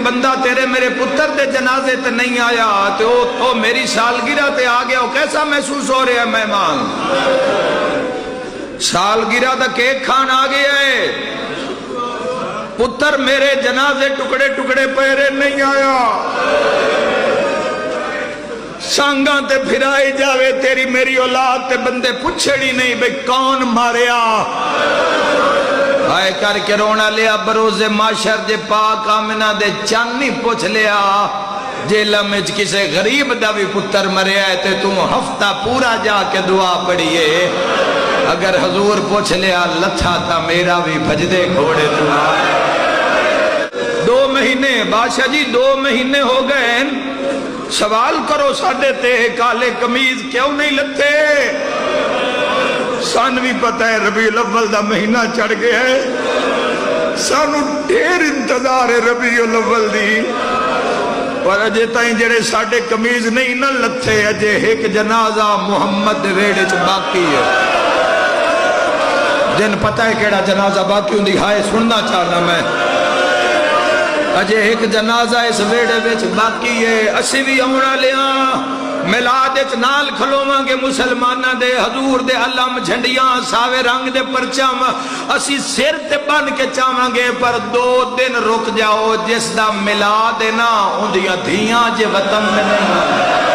بندہ تیرے میرے پتر دے جنازے تے نہیں آیا تو میری سالگرہ تے آ گیا، کیسا محسوس ہو رہا ہے مہمان؟ سالگرہ دا کیک کھان آ گیا ہے، پتر میرے جنازے ٹکڑے ٹکڑے پیرے نہیں آیا، سانگاں تے پھرائی جاوے تیری میری اولاد تے بندے پوچھڑی نہیں بے کون ماریا؟ آئے کر کے رونا لیا بروز معاشر جے پاک آمنہ دے چانی پوچھ لیا، جیلہ میں کسے غریب دا بھی پتر مریا ہے تے تم ہفتہ پورا جا کے دعا پڑھئے، اگر حضور پوچھ لیا لتھا تا میرا بھی بھجدے گھوڑے دعا۔ 2 مہینے بادشاہ جی 2 مہینے ہو گئے، سوال کرو ساڑھے تے کالے قمیض کیوں نہیں لتے؟ سان بھی پتہ ہے ربیع الاول دا مہینہ چڑھ گیا ہے، سانو ڈھیر انتظار ہے ربیع الاول دی، اور اجے تائیں جڑے ساڑھے قمیض نہیں نہ لتے، اجے ایک جنازہ محمد ریڑے چ باقی ہے۔ جن پتہ ہے کیڑا جنازہ باقی ہوں دی ہائے سننا چاہنا میں، اجے ایک جنازہ اس ویڑے وچ باقی ہے، اسی بھی ہونا لیا میلاد وچ نال کھلوواں گے مسلماناں دے حضور دے علم جھنڈیاں ساوے رنگ دے پرچم اسی سر تے بن کے چاواں گے، پر 2 دن رک جاؤ، جس دا میلاد ہے نا اندیاں دھیاں جے وطن میں نہیں